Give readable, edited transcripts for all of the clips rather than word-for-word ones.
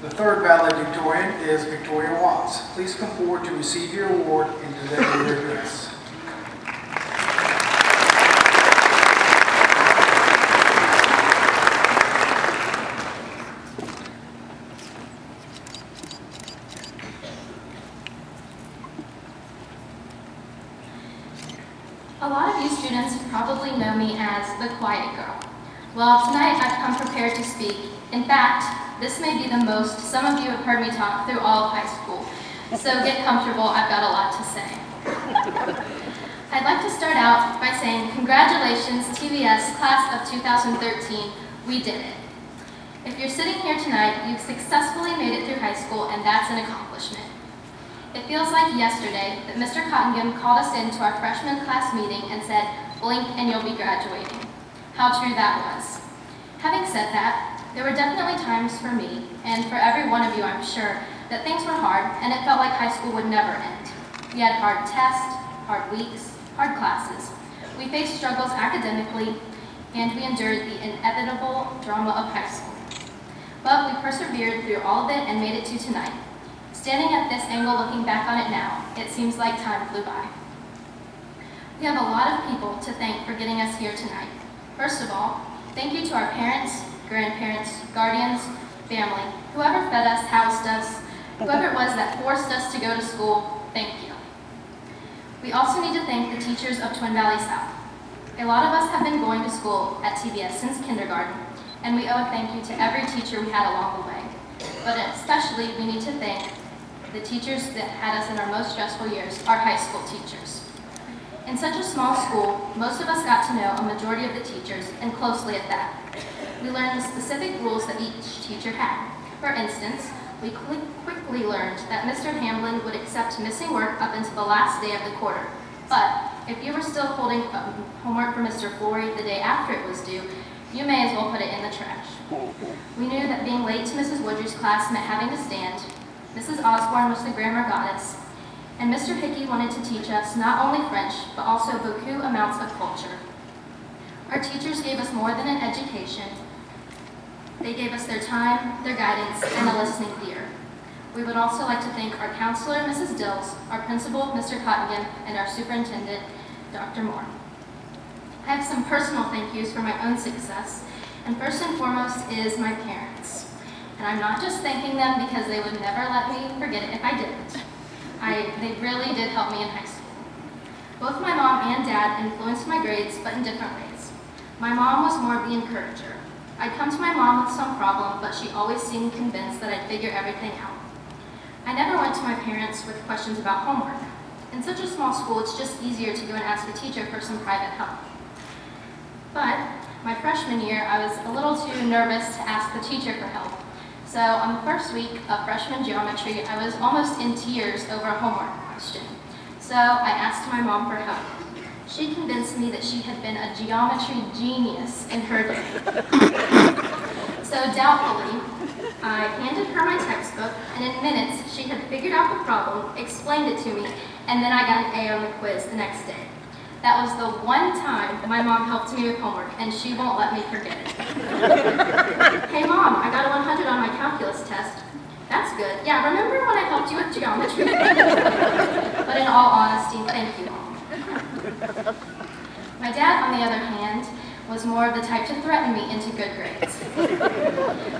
The third valedictorian is Victoria Watts. Please come forward to receive your award and deliver your address. A lot of you students probably know me as the quiet girl. Well, tonight I've come prepared to speak. In fact, this may be the most some of you have heard me talk through all of high school. So get comfortable, I've got a lot to say. I'd like to start out by saying congratulations TVS Class of 2013, we did it. If you're sitting here tonight, you've successfully made it through high school and that's an accomplishment. It feels like yesterday that Mr. Cottingham called us into our freshman class meeting and said, blink and you'll be graduating. How true that was. Having said that, there were definitely times for me, and for every one of you I'm sure, that things were hard and it felt like high school would never end. We had hard tests, hard weeks, hard classes. We faced struggles academically, and we endured the inevitable drama of high school. But we persevered through all of it and made it to tonight. Standing at this angle looking back on it now, it seems like time flew by. We have a lot of people to thank for getting us here tonight. First of all, thank you to our parents, grandparents, guardians, family, whoever fed us, housed us, whoever it was that forced us to go to school, thank you. We also need to thank the teachers of Twin Valley South. A lot of us have been going to school at TVS since kindergarten, and we owe a thank you to every teacher we had along the way. But especially, we need to thank the teachers that had us in our most stressful years, our high school teachers. In such a small school, most of us got to know a majority of the teachers, and closely at that. We learned the specific rules that each teacher had. For instance, we quickly learned that Mr. Hamlin would accept missing work up until the last day of the quarter. But if you were still holding homework for Mr. Flory the day after it was due, you may as well put it in the trash. We knew that being late to Mrs. Woodru's class meant having to stand. Mrs. Osborne was the grammar goddess, and Mr. Hickey wanted to teach us not only French, but also beaucoup amounts of culture. Our teachers gave us more than an education. They gave us their time, their guidance, and a listening ear. We would also like to thank our counselor, Mrs. Dills, our principal, Mr. Cottingham, and our superintendent, Dr. Moore. I have some personal thank yous for my own success, and first and foremost is my parents. And I'm not just thanking them because they would never let me forget it if I didn't. They really did help me in high school. Both my mom and dad influenced my grades, but in different ways. My mom was more of the encourager. I'd come to my mom with some problem, but she always seemed convinced that I'd figure everything out. I never went to my parents with questions about homework. In such a small school, it's just easier to go and ask a teacher for some private help. But my freshman year, I was a little too nervous to ask the teacher for help. So on the first week of freshman geometry, I was almost in tears over a homework question. So I asked my mom for help. She convinced me that she had been a geometry genius in her day. So doubtfully, I handed her my textbook, and in minutes, she had figured out the problem, explained it to me, and then I got an A on the quiz the next day. That was the one time my mom helped me with homework, and she won't let me forget it. Hey Mom, I got a 100 on my calculus test. That's good. Yeah, remember when I helped you with geometry? But in all honesty, thank you, Mom. My dad, on the other hand, was more of the type to threaten me into good grades.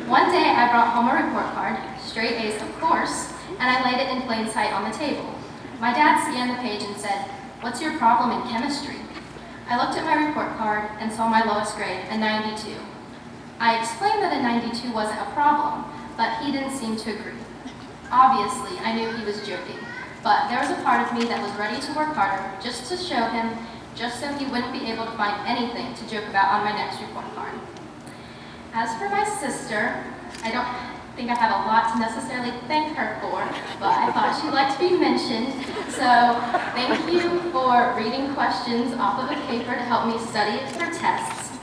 One day I brought home a report card, straight A's of course, and I laid it in plain sight on the table. My dad scanned the page and said, "What's your problem in chemistry?" I looked at my report card and saw my lowest grade, a 92. I explained that a 92 wasn't a problem, but he didn't seem to agree. Obviously, I knew he was joking, but there was a part of me that was ready to work harder just to show him, just so he wouldn't be able to find anything to joke about on my next report card. As for my sister, I don't think I have a lot to necessarily thank her for, but I thought she'd like to be mentioned. So thank you for reading questions off of a paper to help me study for tests.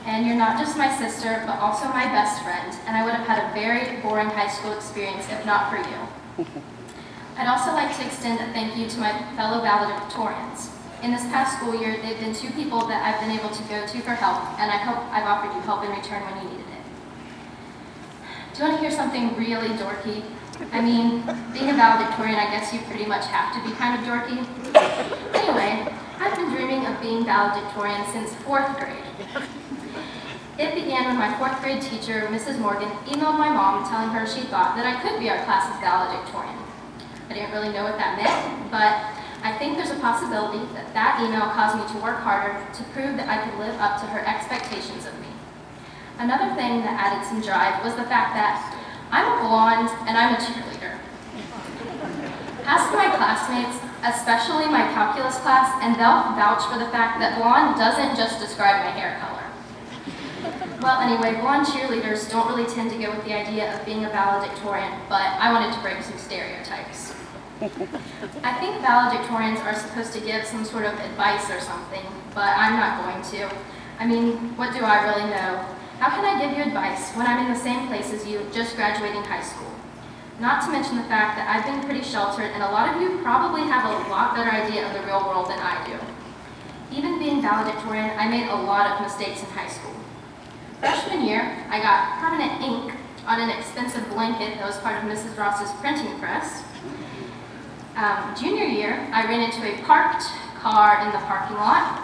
And you're not just my sister, but also my best friend, and I would have had a very boring high school experience if not for you. I'd also like to extend a thank you to my fellow valedictorians. In this past school year, they've been two people that I've been able to go to for help, and I hope I've offered you help in return when you needed it. Do you want to hear something really dorky? I mean, being a valedictorian, I guess you pretty much have to be kind of dorky. Anyway, I've been dreaming of being valedictorian since 4th grade. It began when my 4th grade teacher, Mrs. Morgan, emailed my mom telling her she thought that I could be our class's valedictorian. I didn't really know what that meant, but I think there's a possibility that that email caused me to work harder to prove that I could live up to her expectations of me. Another thing that added some drive was the fact that I'm a blonde and I'm a cheerleader. Ask my classmates, especially my calculus class, and they'll vouch for the fact that blonde doesn't just describe my hair color. Well, anyway, blonde cheerleaders don't really tend to go with the idea of being a valedictorian, but I wanted to break some stereotypes. I think valedictorians are supposed to give some sort of advice or something, but I'm not going to. I mean, what do I really know? How can I give you advice when I'm in the same place as you, just graduating high school? Not to mention the fact that I've been pretty sheltered, and a lot of you probably have a lot better idea of the real world than I do. Even being valedictorian, I made a lot of mistakes in high school. Freshman year, I got permanent ink on an expensive blanket that was part of Mrs. Ross's printing press. Junior year, I ran into a parked car in the parking lot,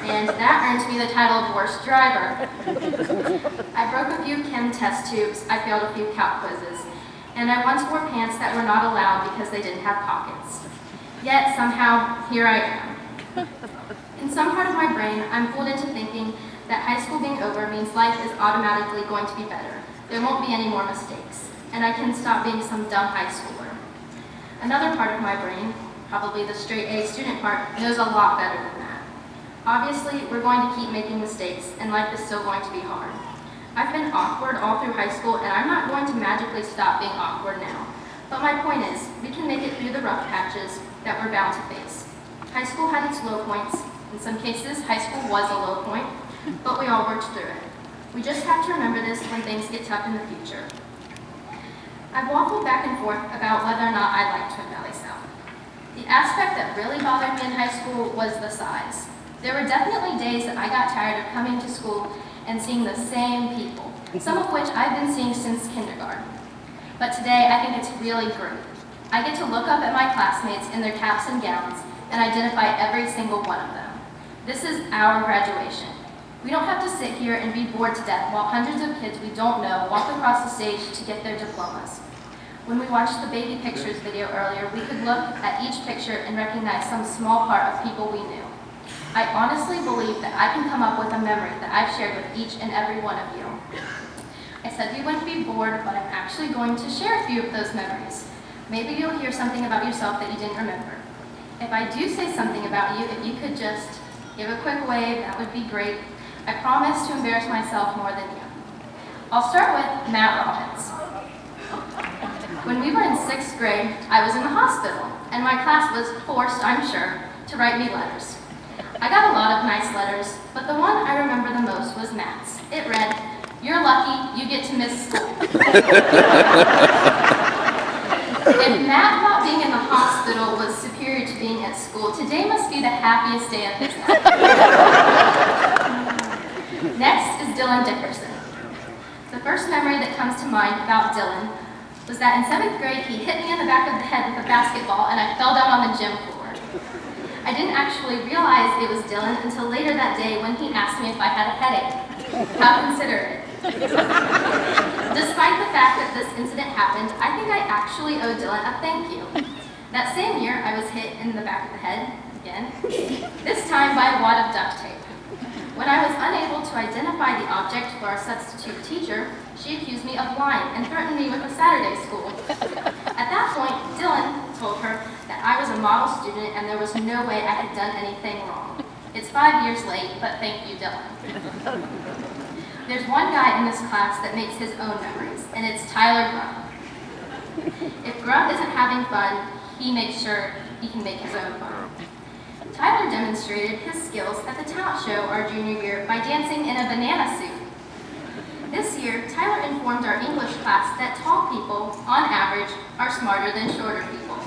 and that earned me the title of worst driver. I broke a few chem test tubes, I failed a few calc quizzes, and I once wore pants that were not allowed because they didn't have pockets. Yet, somehow, here I am. In some part of my brain, I'm fooled into thinking that high school being over means life is automatically going to be better. There won't be any more mistakes, and I can stop being some dumb high schooler. Another part of my brain, probably the straight A student part, knows a lot better than that. Obviously, we're going to keep making mistakes, and life is still going to be hard. I've been awkward all through high school, and I'm not going to magically stop being awkward now. But my point is, we can make it through the rough patches that we're bound to face. High school had its low points. In some cases, high school was a low point, but we all worked through it. We just have to remember this when things get tough in the future. I've waffled back and forth about whether or not I liked Twin Valley South. The aspect that really bothered me in high school was the size. There were definitely days that I got tired of coming to school and seeing the same people, some of which I've been seeing since kindergarten. But today, I think it's really great. I get to look up at my classmates in their caps and gowns and identify every single one of them. This is our graduation. We don't have to sit here and be bored to death while hundreds of kids we don't know walk across the stage to get their diplomas. When we watched the baby pictures video earlier, we could look at each picture and recognize some small part of people we knew. I honestly believe that I can come up with a memory that I've shared with each and every one of you. I said we wouldn't be bored, but I'm actually going to share a few of those memories. Maybe you'll hear something about yourself that you didn't remember. If I do say something about you, if you could just give a quick wave, that would be great. I promise to embarrass myself more than you. I'll start with Matt Robbins. When we were in 6th grade, I was in the hospital, and my class was forced, I'm sure, to write me letters. I got a lot of nice letters, but the one I remember the most was Matt's. It read, "You're lucky you get to miss school." If Matt thought being in the hospital was superior to being at school, today must be the happiest day of his life. Next is Dylan Dickerson. The first memory that comes to mind about Dylan was that in 7th grade he hit me in the back of the head with a basketball and I fell down on the gym floor. I didn't actually realize it was Dylan until later that day when he asked me if I had a headache. How considerate. Despite the fact that this incident happened, I think I actually owe Dylan a thank you. That same year, I was hit in the back of the head, again, this time by a wad of duct tape. When I was unable to identify the object for our substitute teacher, she accused me of lying and threatened me with a Saturday school. At that point, Dylan told her that I was a model student and there was no way I had done anything wrong. It's 5 years late, but thank you, Dylan. There's one guy in this class that makes his own memories, and it's Tyler Grubb. If Grubb isn't having fun, he makes sure he can make his own fun. Tyler demonstrated his skills at the talent show our junior year by dancing in a banana suit. This year, Tyler informed our English class that tall people, on average, are smarter than shorter people.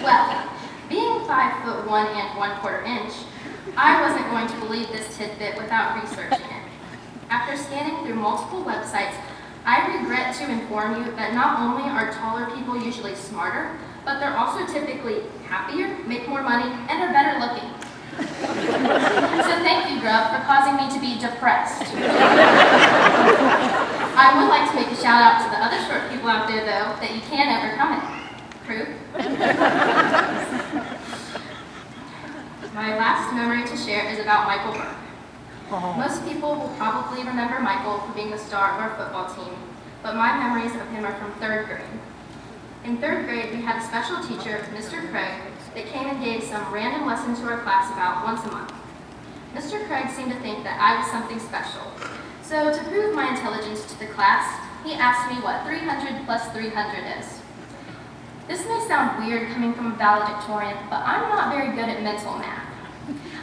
Well, being 5'1" and 1/4 inch, I wasn't going to believe this tidbit without researching it. After scanning through multiple websites, I regret to inform you that not only are taller people usually smarter, but they're also typically happier, make more money, and are better looking. So thank you, Grub, for causing me to be depressed. I would like to make a shout out to the other short people out there, though, that you can overcome it. Proof? My last memory to share is about Michael Burke. Most people will probably remember Michael for being the star of our football team, but my memories of him are from 3rd grade. In 3rd grade, we had a special teacher, Mr. Craig, that came and gave some random lesson to our class about once a month. Mr. Craig seemed to think that I was something special. So to prove my intelligence to the class, he asked me what 300 plus 300 is. This may sound weird coming from a valedictorian, but I'm not very good at mental math.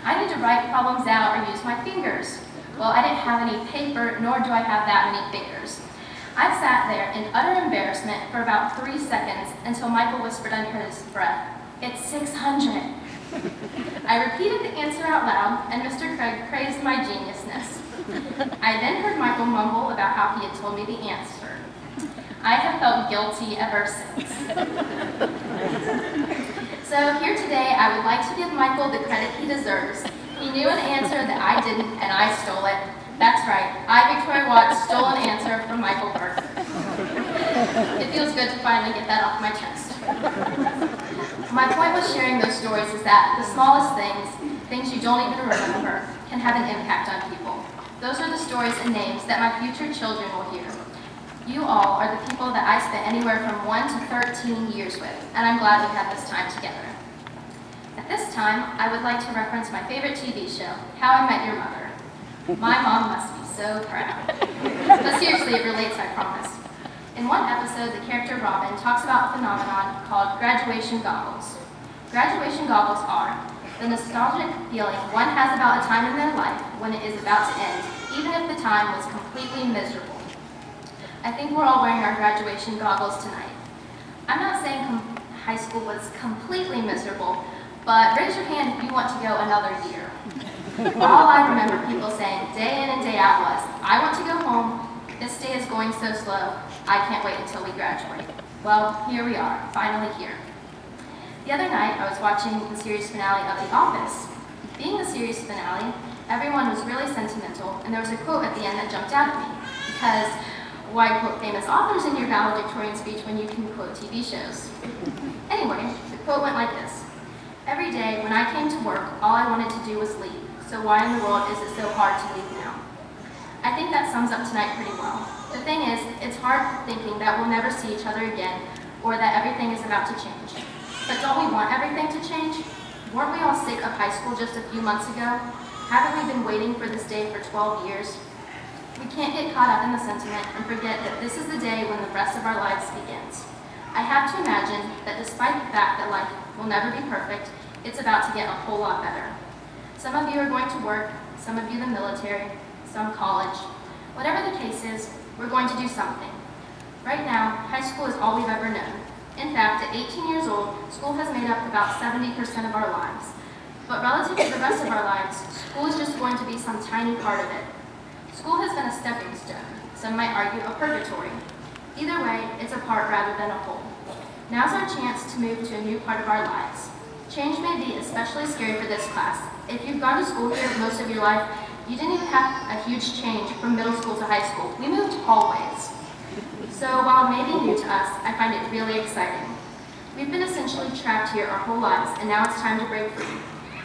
I need to write problems out or use my fingers. Well, I didn't have any paper, nor do I have that many fingers. I sat there in utter embarrassment for about 3 seconds until Michael whispered under his breath, "It's 600. I repeated the answer out loud, and Mr. Craig praised my geniusness. I then heard Michael mumble about how he had told me the answer. I have felt guilty ever since. So here today, I would like to give Michael the credit he deserves. He knew an answer that I didn't, and I stole it. That's right, I, Victoria Watts, stole an answer from Michael Burke. It feels good to finally get that off my chest. My point with sharing those stories is that the smallest things you don't even remember, can have an impact on people. Those are the stories and names that my future children will hear. You all are the people that I spent anywhere from 1 to 13 years with, and I'm glad we had this time together. At this time, I would like to reference my favorite TV show, How I Met Your Mother. My mom must be so proud. But seriously, it relates, I promise. In one episode, the character Robin talks about a phenomenon called graduation goggles. Graduation goggles are the nostalgic feeling one has about a time in their life when it is about to end, even if the time was completely miserable. I think we're all wearing our graduation goggles tonight. I'm not saying high school was completely miserable, but raise your hand if you want to go another year. All I remember people saying day in and day out was, I want to go home, this day is going so slow, I can't wait until we graduate. Well, here we are, finally here. The other night, I was watching the series finale of The Office. Being the series finale, everyone was really sentimental, and there was a quote at the end that jumped out at me, because why quote famous authors in your valedictorian speech when you can quote TV shows? Anyway, the quote went like this. Every day when I came to work, all I wanted to do was leave. So why in the world is it so hard to leave now? I think that sums up tonight pretty well. The thing is, it's hard thinking that we'll never see each other again or that everything is about to change. But don't we want everything to change? Weren't we all sick of high school just a few months ago? Haven't we been waiting for this day for 12 years? We can't get caught up in the sentiment and forget that this is the day when the rest of our lives begins. I have to imagine that despite the fact that life will never be perfect, it's about to get a whole lot better. Some of you are going to work, some of you the military, some college. Whatever the case is, we're going to do something. Right now, high school is all we've ever known. In fact, at 18 years old, school has made up about 70% of our lives. But relative to the rest of our lives, school is just going to be some tiny part of it. School has been a stepping stone, some might argue a purgatory. Either way, it's a part rather than a whole. Now's our chance to move to a new part of our lives. Change may be especially scary for this class. If you've gone to school here most of your life, you didn't even have a huge change from middle school to high school. We moved hallways. So while it may be new to us, I find it really exciting. We've been essentially trapped here our whole lives, and now it's time to break free.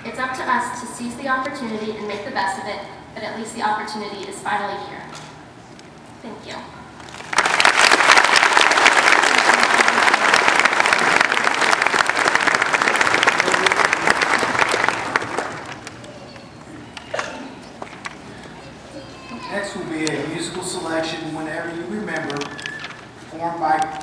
It's up to us to seize the opportunity and make the best of it, but at least the opportunity is finally here. Thank you. Next will be a musical selection, Whenever You Remember, performed by